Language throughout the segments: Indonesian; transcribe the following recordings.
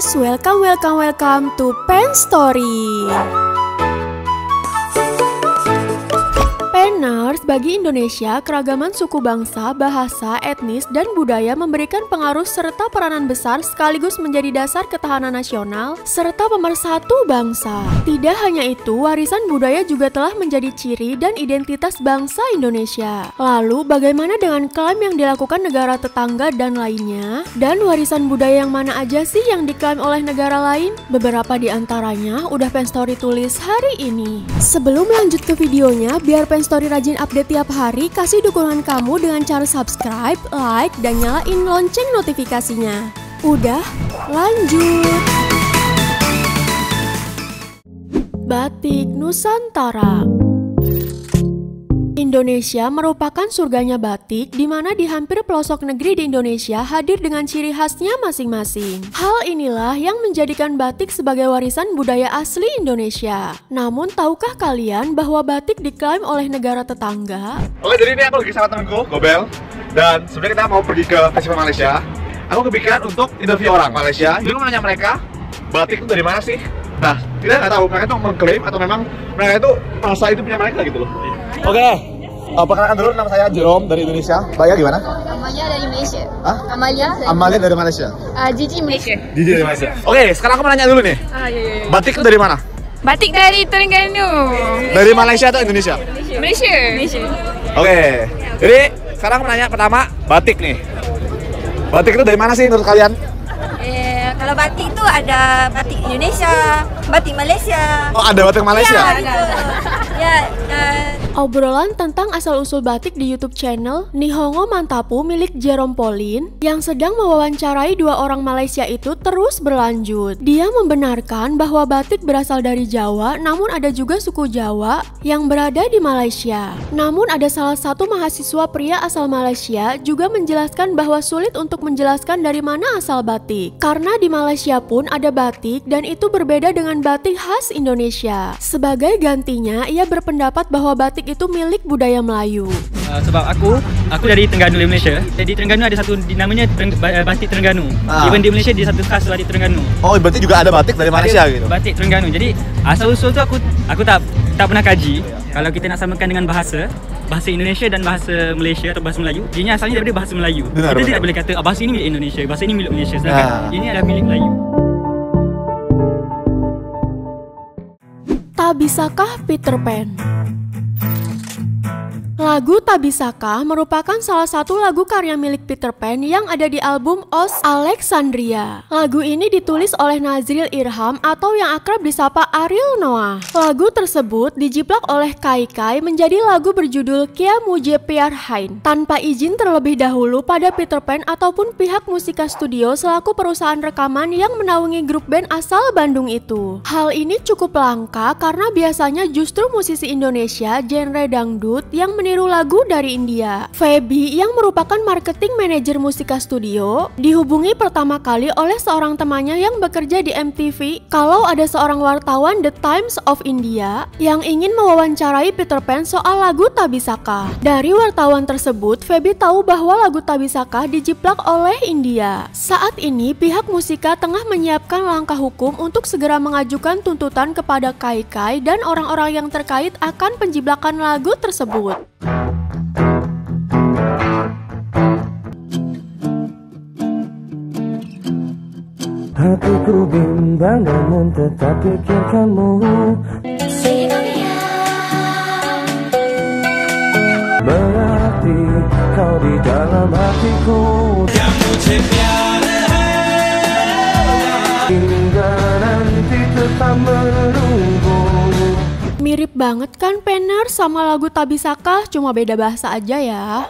Penners, welcome to Pen Story. Penners, bagi Indonesia, keragaman suku bangsa, bahasa, etnis, dan budaya memberikan pengaruh serta peranan besar sekaligus menjadi dasar ketahanan nasional serta pemersatu bangsa. Tidak hanya itu, warisan budaya juga telah menjadi ciri dan identitas bangsa Indonesia. Lalu, bagaimana dengan klaim yang dilakukan negara tetangga dan lainnya? Dan warisan budaya yang mana aja sih yang diklaim oleh negara lain? Beberapa di antaranya udah Pen Story tulis hari ini. Sebelum lanjut ke videonya, biar Pen Story rajin update tiap hari, kasih dukungan kamu dengan cara subscribe, like, dan nyalain lonceng notifikasinya. Udah, lanjut. Batik Nusantara. Indonesia merupakan surganya batik, di mana di hampir pelosok negeri di Indonesia hadir dengan ciri khasnya masing-masing. Hal inilah yang menjadikan batik sebagai warisan budaya asli Indonesia. Namun, tahukah kalian bahwa batik diklaim oleh negara tetangga? Oke, jadi ini aku lagi sama temenku, Gobel. Dan sebenarnya kita mau pergi ke festival Malaysia. Aku kepikiran untuk interview orang Malaysia. Jadi aku nanya mereka, batik itu dari mana sih? Nah, kita nggak tahu mereka itu mengklaim atau memang mereka itu masa itu punya mereka gitu loh. Oke, perkenalkan dulu, nama saya Jerome dari Indonesia. Baya gimana? Amalia dari Malaysia. Hah? Amalia dari Malaysia. Gigi Malaysia. Gigi dari Malaysia. Oke, sekarang aku mau nanya dulu nih. Iya. Batik itu dari mana? Batik dari Terengganu. Dari Malaysia atau Indonesia? Malaysia. Oke, jadi sekarang aku nanya pertama, batik nih. Batik itu dari mana sih menurut kalian? Kalau batik itu ada batik Indonesia, batik Malaysia. Oh, ada batik Malaysia? Ya, Obrolan tentang asal-usul batik di YouTube channel Nihongo Mantapu milik Jerome Pauline yang sedang mewawancarai dua orang Malaysia itu terus berlanjut. Dia membenarkan bahwa batik berasal dari Jawa, namun ada juga suku Jawa yang berada di Malaysia. Namun ada salah satu mahasiswa pria asal Malaysia juga menjelaskan bahwa sulit untuk menjelaskan dari mana asal batik. Karena di Malaysia pun ada batik dan itu berbeda dengan batik khas Indonesia. Sebagai gantinya, ia berpendapat bahwa batik itu milik budaya Melayu. Sebab aku dari Terengganu, Malaysia. Jadi Terengganu ada satu namanya batik Terengganu. Even di Malaysia di satu khas batik Terengganu. Oh, berarti juga ada batik dari Malaysia gitu. Batik Terengganu. Jadi asal usul tu aku tak pernah kaji. Kalau kita nak samakan dengan bahasa Indonesia dan bahasa Malaysia atau bahasa Melayu, dia asalnya daripada bahasa Melayu. Kita tidak boleh kata bahasa ini milik Indonesia, bahasa ini milik Malaysia. Sedangkan ini adalah milik Melayu. Tak bisakah Peter Pan? Lagu Tak Bisakah merupakan salah satu lagu karya milik Peter Pan yang ada di album Oz Alexandria. Lagu ini ditulis oleh Nazril Irham atau yang akrab disapa Ariel Noah. Lagu tersebut dijiplak oleh Kai Kai menjadi lagu berjudul Kya Mujhe Pyar Hain tanpa izin terlebih dahulu pada Peter Pan ataupun pihak Musika Studio selaku perusahaan rekaman yang menaungi grup band asal Bandung itu. Hal ini cukup langka karena biasanya justru musisi Indonesia genre dangdut yang meniru lagu dari India. Feby yang merupakan marketing manajer Musika Studio dihubungi pertama kali oleh seorang temannya yang bekerja di MTV kalau ada seorang wartawan The Times of India yang ingin mewawancarai Peter Pan soal lagu Tak Bisakah. Dari wartawan tersebut, Feby tahu bahwa lagu Tak Bisakah dijiplak oleh India. Saat ini pihak Musika tengah menyiapkan langkah hukum untuk segera mengajukan tuntutan kepada Kai Kai dan orang-orang yang terkait akan penjiblakan lagu tersebut. Hatiku bimbang namun tetap pikirkanmu. Berarti kau di dalam hatiku. Hingga nanti tetap menunggu. Mirip banget kan Penner sama lagu Tak Bisakah, cuma beda bahasa aja ya.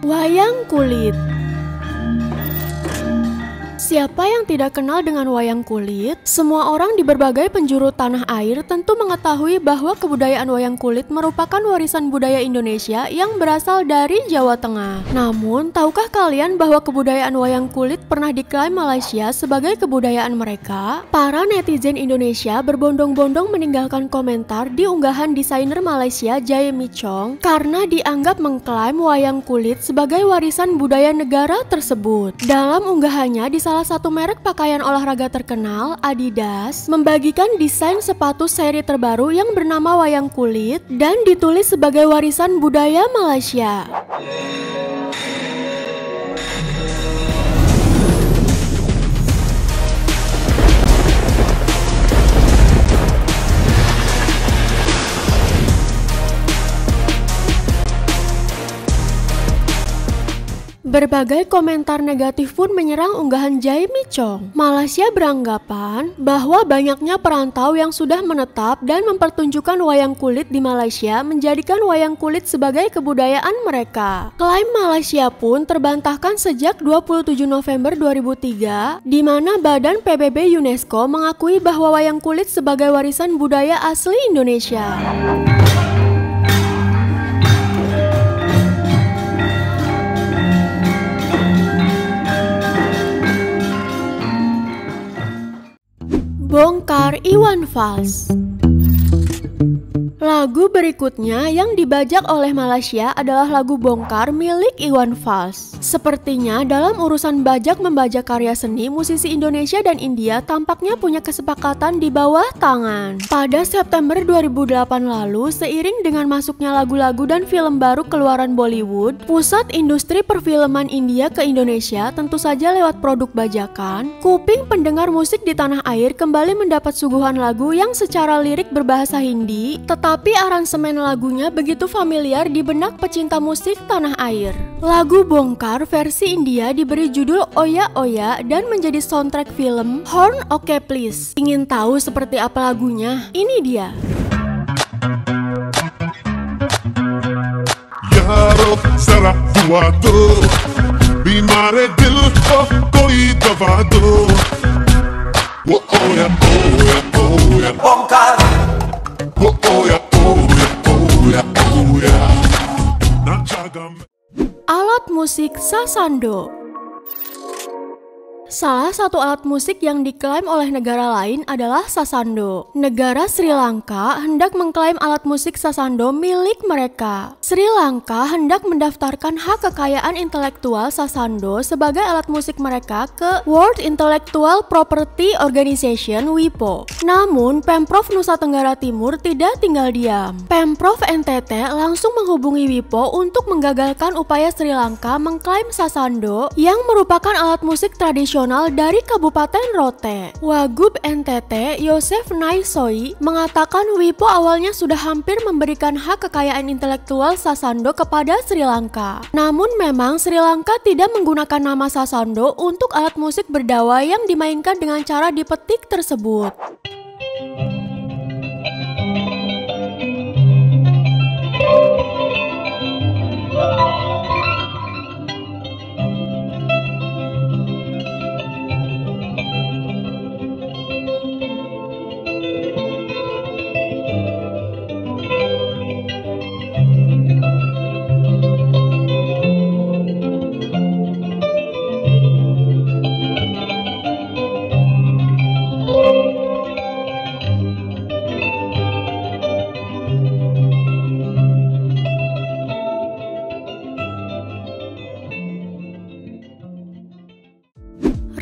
Wayang kulit. Siapa yang tidak kenal dengan wayang kulit? Semua orang di berbagai penjuru tanah air tentu mengetahui bahwa kebudayaan wayang kulit merupakan warisan budaya Indonesia yang berasal dari Jawa Tengah. Namun, tahukah kalian bahwa kebudayaan wayang kulit pernah diklaim Malaysia sebagai kebudayaan mereka? Para netizen Indonesia berbondong-bondong meninggalkan komentar di unggahan desainer Malaysia Jaime Chong karena dianggap mengklaim wayang kulit sebagai warisan budaya negara tersebut. Dalam unggahannya di salah satu merek pakaian olahraga terkenal, Adidas, membagikan desain sepatu seri terbaru yang bernama wayang kulit dan ditulis sebagai warisan budaya Malaysia. Berbagai komentar negatif pun menyerang unggahan Jaime Chong. Malaysia beranggapan bahwa banyaknya perantau yang sudah menetap dan mempertunjukkan wayang kulit di Malaysia menjadikan wayang kulit sebagai kebudayaan mereka. Klaim Malaysia pun terbantahkan sejak 27 November 2003, di mana Badan PBB UNESCO mengakui bahwa wayang kulit sebagai warisan budaya asli Indonesia. Bongkar Iwan Fals. Lagu berikutnya yang dibajak oleh Malaysia adalah lagu Bongkar milik Iwan Fals. Sepertinya dalam urusan bajak-membajak karya seni, musisi Indonesia dan India tampaknya punya kesepakatan di bawah tangan. Pada September 2008 lalu, seiring dengan masuknya lagu-lagu dan film baru keluaran Bollywood, pusat industri perfilman India ke Indonesia, tentu saja lewat produk bajakan, kuping pendengar musik di tanah air kembali mendapat suguhan lagu yang secara lirik berbahasa Hindi, tapi aransemen lagunya begitu familiar di benak pecinta musik tanah air. Lagu Bongkar versi India diberi judul Oya Oya dan menjadi soundtrack film Horn Oke Please. Ingin tahu seperti apa lagunya? Ini dia. Yaro zara hua do, bimare dil ko koi dawa do. Wo oya oya oya Bongkar. Alat musik sasando. Salah satu alat musik yang diklaim oleh negara lain adalah sasando. Negara Sri Lanka hendak mengklaim alat musik sasando milik mereka. Sri Lanka hendak mendaftarkan hak kekayaan intelektual sasando sebagai alat musik mereka ke World Intellectual Property Organization (WIPO). Namun, Pemprov Nusa Tenggara Timur tidak tinggal diam. Pemprov NTT langsung menghubungi WIPO untuk menggagalkan upaya Sri Lanka mengklaim sasando yang merupakan alat musik tradisional dari Kabupaten Rote. Wagub NTT Yosef Naisoi mengatakan WIPO awalnya sudah hampir memberikan hak kekayaan intelektual sasando kepada Sri Lanka. Namun memang Sri Lanka tidak menggunakan nama sasando untuk alat musik berdawai yang dimainkan dengan cara dipetik tersebut.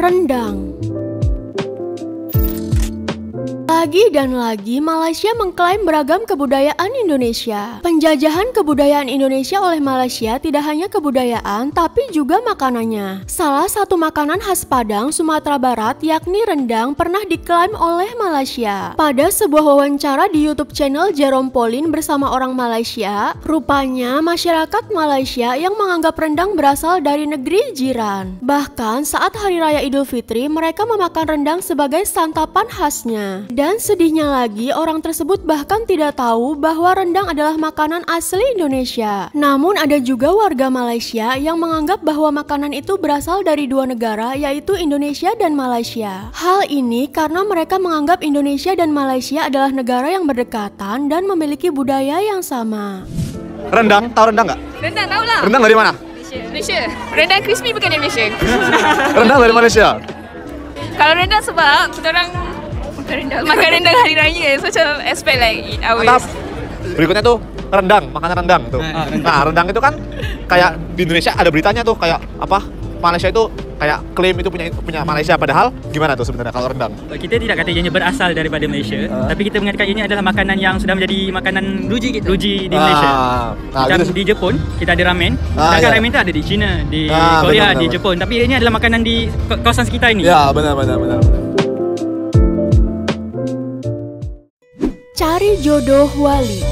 Rendang. Lagi dan lagi, Malaysia mengklaim beragam kebudayaan Indonesia. Penjajahan kebudayaan Indonesia oleh Malaysia tidak hanya kebudayaan, tapi juga makanannya. Salah satu makanan khas Padang, Sumatera Barat, yakni rendang, pernah diklaim oleh Malaysia. Pada sebuah wawancara di YouTube channel Jerome Pauline bersama orang Malaysia, rupanya masyarakat Malaysia yang menganggap rendang berasal dari negeri jiran. Bahkan saat Hari Raya Idul Fitri, mereka memakan rendang sebagai santapan khasnya. Dan Dan sedihnya lagi, orang tersebut bahkan tidak tahu bahwa rendang adalah makanan asli Indonesia. Namun ada juga warga Malaysia yang menganggap bahwa makanan itu berasal dari dua negara, yaitu Indonesia dan Malaysia. Hal ini karena mereka menganggap Indonesia dan Malaysia adalah negara yang berdekatan dan memiliki budaya yang sama. Rendang, tahu rendang nggak? Rendang tahu lah. Rendang dari mana? Malaysia. Rendang crispy bukan dari Malaysia. Rendang dari Malaysia. Kalau rendang sebab kita orang makan rendang hari raya, so macam expect like eat Mantap. ours. Berikutnya tuh rendang, makanan rendang tuh. Nah, rendang itu kan kayak di Indonesia ada beritanya tuh kayak apa? Malaysia itu kayak klaim itu punya Malaysia, padahal gimana tuh sebenarnya kalau rendang? Kita tidak kata ianya berasal daripada Malaysia, tapi kita mengatakan ini adalah makanan yang sudah menjadi makanan ruji di Malaysia. Macam di Jepun, kita ada ramen. Sedangkan ramen itu ada di China, di Korea, di Jepun. Tapi ini adalah makanan di kawasan sekitar ini. Ya, benar. Cari jodoh wali.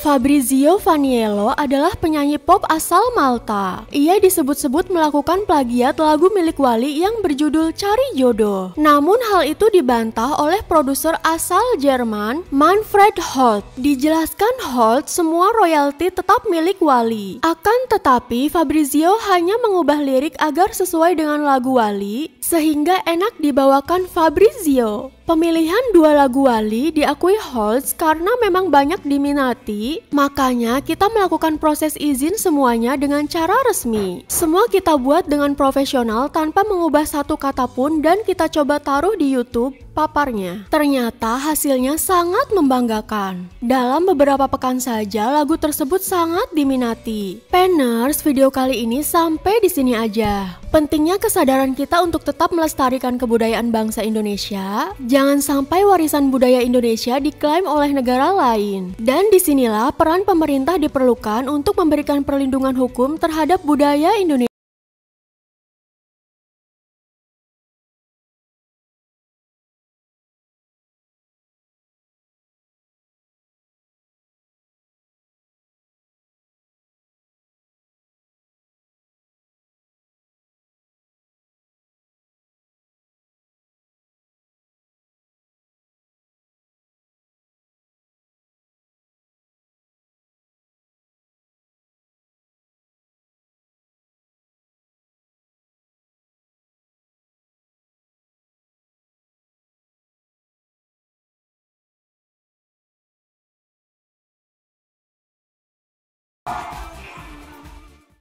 Fabrizio Vaniello adalah penyanyi pop asal Malta. Ia disebut-sebut melakukan plagiat lagu milik Wali yang berjudul Cari Jodoh. Namun hal itu dibantah oleh produser asal Jerman, Manfred Holt. Dijelaskan Holt, semua royalti tetap milik Wali. Akan tetapi Fabrizio hanya mengubah lirik agar sesuai dengan lagu Wali, sehingga enak dibawakan Fabrizio. Pemilihan dua lagu Wali diakui Holtz karena memang banyak diminati, makanya kita melakukan proses izin semuanya dengan cara resmi. Semua kita buat dengan profesional tanpa mengubah satu kata pun dan kita coba taruh di YouTube paparnya. Ternyata hasilnya sangat membanggakan. Dalam beberapa pekan saja lagu tersebut sangat diminati. Penners, video kali ini sampai di sini aja. Pentingnya kesadaran kita untuk tetap melestarikan kebudayaan bangsa Indonesia. Jangan sampai warisan budaya Indonesia diklaim oleh negara lain. Dan disinilah peran pemerintah diperlukan untuk memberikan perlindungan hukum terhadap budaya Indonesia.